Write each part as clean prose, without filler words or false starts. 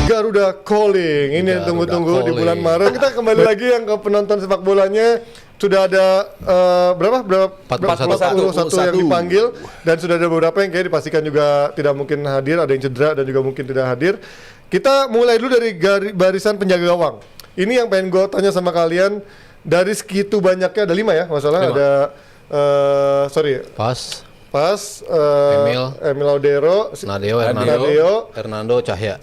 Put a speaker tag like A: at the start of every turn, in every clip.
A: Garuda Calling. Ini yang tunggu-tunggu di bulan Maret. Kita kembali lagi yang ke penonton sepak bolanya. Sudah ada berapa 41 yang dipanggil dan sudah ada beberapa yang kayak dipastikan juga tidak mungkin hadir, ada yang cedera dan juga mungkin tidak hadir. Kita mulai dulu dari barisan penjaga gawang. Ini yang pengen gue tanya sama kalian, dari segitu banyaknya ada 5 ya masalah, ada Emil Laudero,
B: Nadeo, Hernando, Cahya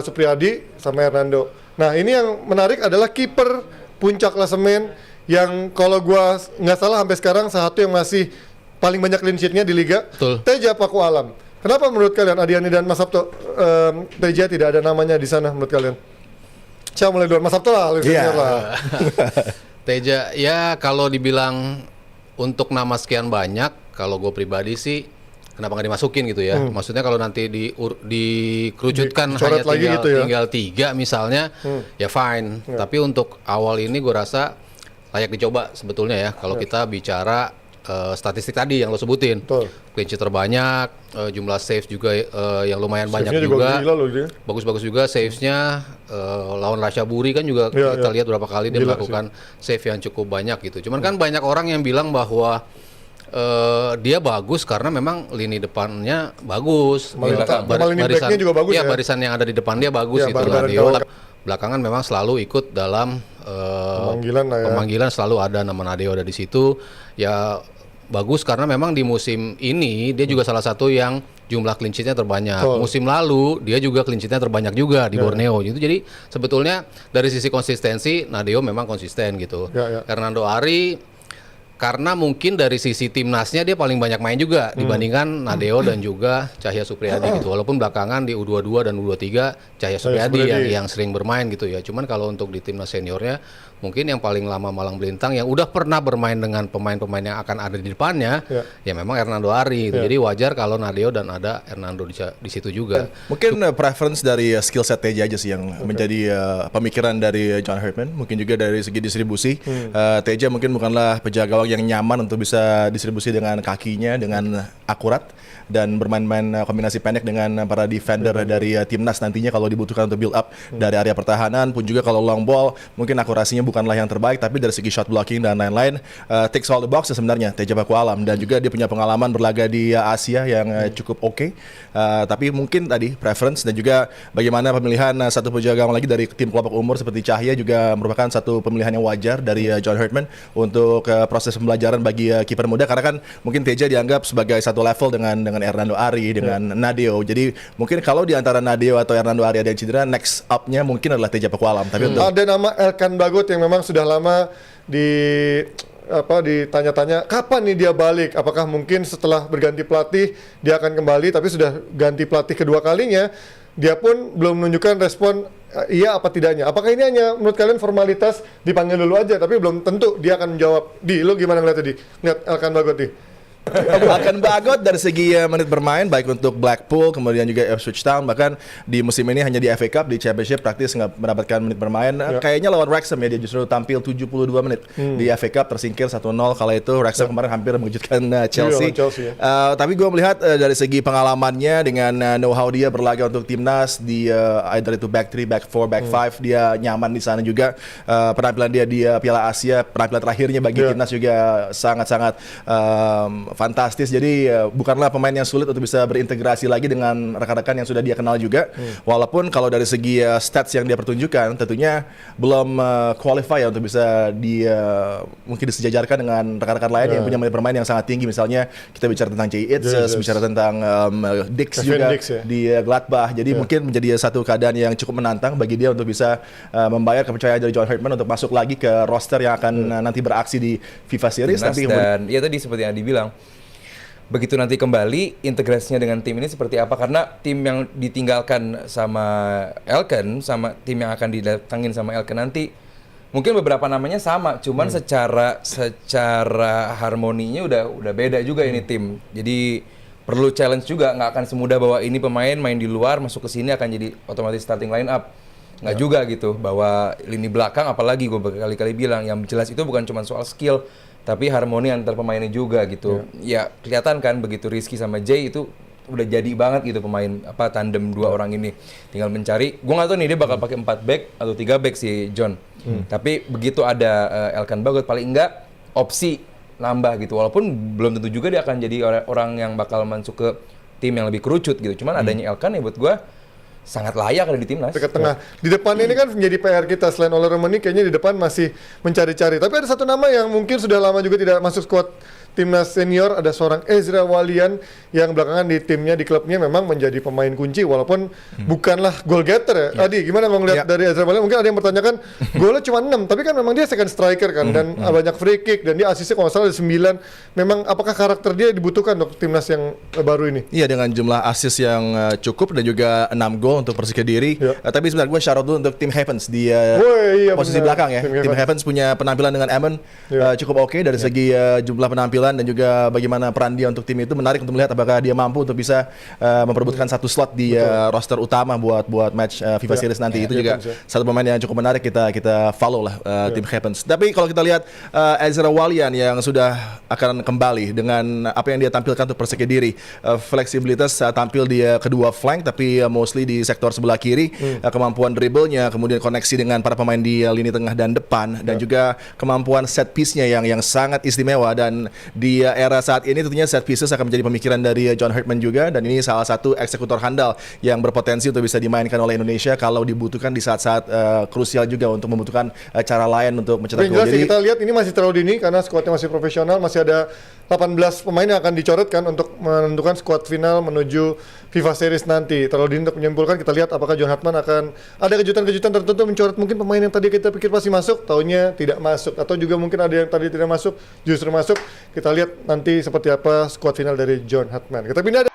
A: Supriyadi sama Hernando. Nah ini yang menarik adalah kiper puncak klasemen yang kalau gua nggak salah sampai sekarang satu yang masih paling banyak clean sheet-nya di liga.
B: Betul.
A: Teja Paku Alam. Kenapa menurut kalian Adiani dan Mas Sabto Teja tidak ada namanya di sana menurut kalian? Saya mulai dulu Mas Sabto lah, lah.
B: Teja ya kalau dibilang untuk nama sekian banyak, kalau gue pribadi sih kenapa nggak dimasukin gitu ya? Maksudnya kalau nanti dikerucutkan hanya tinggal 3 misalnya, ya fine. Tapi untuk awal ini gue rasa layak dicoba sebetulnya ya. Kalau kita bicara statistik tadi yang lo sebutin, clean sheet terbanyak, jumlah saves juga yang lumayan banyak juga. Bagus-bagus juga savesnya. Lawan Rashaburi kan juga kita lihat berapa kali dia melakukan save yang cukup banyak gitu. Cuman kan banyak orang yang bilang bahwa dia bagus karena memang lini depannya bagus,
A: barisan juga bagus ya.
B: Barisan yang ada di depan dia bagus gitu lah. Belakangan memang selalu ikut dalam pemanggilan selalu ada nama Nadeo ada di situ. Ya bagus karena memang di musim ini dia juga salah satu yang jumlah clean sheet-nya terbanyak. Musim lalu dia juga clean sheet-nya terbanyak juga di Borneo gitu. Jadi sebetulnya dari sisi konsistensi Nadeo memang konsisten gitu. Hernando Ari karena mungkin dari sisi timnasnya dia paling banyak main juga dibandingkan Nadeo dan juga Cahya Supriyadi gitu. Walaupun belakangan di U22 dan U23 Cahya Supriyadi yang sering bermain gitu ya. Cuman kalau untuk di timnas seniornya mungkin yang paling lama malang melintang yang udah pernah bermain dengan pemain-pemain yang akan ada di depannya ya memang Hernando Ari gitu. Jadi wajar kalau Nadeo dan ada Hernando di situ juga.
C: Mungkin preference dari skill set Teja aja sih yang menjadi pemikiran dari John Herdman. Mungkin juga dari segi distribusi Teja mungkin bukanlah penjaga gawang yang nyaman untuk bisa distribusi dengan kakinya dengan akurat dan bermain-main kombinasi pendek dengan para defender dari timnas nantinya kalau dibutuhkan untuk build up dari area pertahanan pun juga kalau long ball mungkin akurasinya bukanlah yang terbaik, tapi dari segi shot blocking dan lain-lain ticks all the box sebenarnya Teja Paku Alam, dan juga dia punya pengalaman berlaga di Asia yang cukup oke. Tapi mungkin tadi preference dan juga bagaimana pemilihan satu penjaga gawang lagi dari tim kelompok umur seperti Cahya juga merupakan satu pemilihan yang wajar dari John Herdman untuk proses pembelajaran bagi kiper muda, karena kan mungkin Teja dianggap sebagai satu level dengan Hernando Ari, dengan Nadeo. Jadi mungkin kalau di antara Nadeo atau Hernando Ari ada yang cedera, next up-nya mungkin adalah Teja Paku Alam. Tapi untuk
A: ada nama Elkan Bagot yang memang sudah lama ditanya-tanya kapan nih dia balik, apakah mungkin setelah berganti pelatih dia akan kembali, tapi sudah ganti pelatih kedua kalinya dia pun belum menunjukkan respon iya apa tidaknya. Apakah ini hanya menurut kalian formalitas dipanggil dulu aja tapi belum tentu dia akan menjawab? Lu gimana ngeliat tadi? Ngeliat Elkan Bagot nih?
C: Akan Bagot dari segi menit bermain baik untuk Blackpool kemudian juga Ipswich Town, bahkan di musim ini hanya di FA Cup, di Championship praktis nggak mendapatkan menit bermain. Kayaknya lawan Wrexham ya dia justru tampil 72 menit di FA Cup, tersingkir 1-0 kala itu. Wrexham kemarin hampir mengejutkan Chelsea. Tapi gue melihat dari segi pengalamannya dengan know-how dia berlaga untuk timnas di either itu back 3, back 4, back 5, dia nyaman di sana juga. Penampilan dia di Piala Asia, penampilan terakhirnya bagi timnas juga sangat-sangat fantastis. Jadi bukanlah pemain yang sulit untuk bisa berintegrasi lagi dengan rekan-rekan yang sudah dia kenal juga. Walaupun kalau dari segi stats yang dia pertunjukkan tentunya belum qualify ya untuk bisa mungkin disejajarkan dengan rekan-rekan lain yang punya menit bermain yang sangat tinggi. Misalnya kita bicara tentang Jay Itzes, bicara tentang Dix juga di Gladbach. Jadi mungkin menjadi satu keadaan yang cukup menantang bagi dia untuk bisa membayar kepercayaan dari John Herdman untuk masuk lagi ke roster yang akan nanti beraksi di FIFA Series.
D: Dan ya tadi seperti yang Adi bilang, begitu nanti kembali integrasinya dengan tim ini seperti apa, karena tim yang ditinggalkan sama Elkan sama tim yang akan didatangin sama Elkan nanti mungkin beberapa namanya sama, cuman secara harmoninya udah beda juga ini tim. Jadi perlu challenge juga, nggak akan semudah bahwa ini pemain main di luar masuk ke sini akan jadi otomatis starting line up. Nggak juga gitu, bahwa lini belakang apalagi gue berkali-kali bilang yang jelas itu bukan cuma soal skill tapi harmoni antar pemainnya juga gitu. Ya kelihatan kan begitu Rizky sama Jay itu udah jadi banget gitu pemain tandem dua orang ini. Tinggal mencari. Gue nggak tahu nih dia bakal pakai 4 back atau 3 back si John. Tapi begitu ada Elkan Bagot paling enggak opsi nambah gitu. Walaupun belum tentu juga dia akan jadi orang yang bakal masuk ke tim yang lebih kerucut gitu. Cuman adanya Elkan ya buat gue sangat layak ada di timnas.
A: Ke tengah. Di depan ini kan menjadi PR kita, selain Ola Romani kayaknya di depan masih mencari-cari. Tapi ada satu nama yang mungkin sudah lama juga tidak masuk skuad timnas senior, ada seorang Ezra Walian yang belakangan di timnya, di klubnya memang menjadi pemain kunci walaupun bukanlah goal getter ya. Adi, gimana mau ngeliat dari Ezra Walian? Mungkin ada yang mempertanyakan golnya cuma 6, tapi kan memang dia second striker kan dan banyak free kick dan dia asisnya kalau nggak salah ada 9. Memang apakah karakter dia dibutuhkan untuk timnas yang baru ini?
C: Iya, dengan jumlah asis yang cukup dan juga 6 gol untuk Persik Kediri. Tapi sebenarnya gue shout out dulu untuk tim Heavens di posisi belakang ya. Tim Heavens punya penampilan dengan Amon cukup oke dari segi jumlah penampilan dan juga bagaimana peran dia untuk tim itu menarik untuk melihat apakah dia mampu untuk bisa memperebutkan satu slot di roster utama buat match FIFA Series nanti. Itu juga satu pemain yang cukup menarik kita follow lah tim Heavens. Tapi kalau kita lihat Ezra Walian yang sudah akan kembali dengan apa yang dia tampilkan untuk Persik Kediri, fleksibilitas tampil di kedua flank tapi mostly di sektor sebelah kiri, kemampuan dribblenya, kemudian koneksi dengan para pemain di lini tengah dan depan, dan juga kemampuan set piece-nya yang sangat istimewa. Dan di era saat ini tentunya set pieces akan menjadi pemikiran dari John Herdman juga, dan ini salah satu eksekutor handal yang berpotensi untuk bisa dimainkan oleh Indonesia kalau dibutuhkan di saat-saat krusial juga untuk membutuhkan cara lain untuk mencetak gol.
A: Jadi kita lihat ini masih terlalu dini karena skuadnya masih profesional, masih ada 18 pemain yang akan dicoretkan untuk menentukan skuad final menuju FIFA Series nanti. Terlalu dini untuk menyimpulkan. Kita lihat apakah John Hartman akan ada kejutan-kejutan tertentu mencoret mungkin pemain yang tadi kita pikir pasti masuk, taunya tidak masuk, atau juga mungkin ada yang tadi tidak masuk justru masuk. Kita lihat nanti seperti apa skuad final dari John Hartman. Kita pindah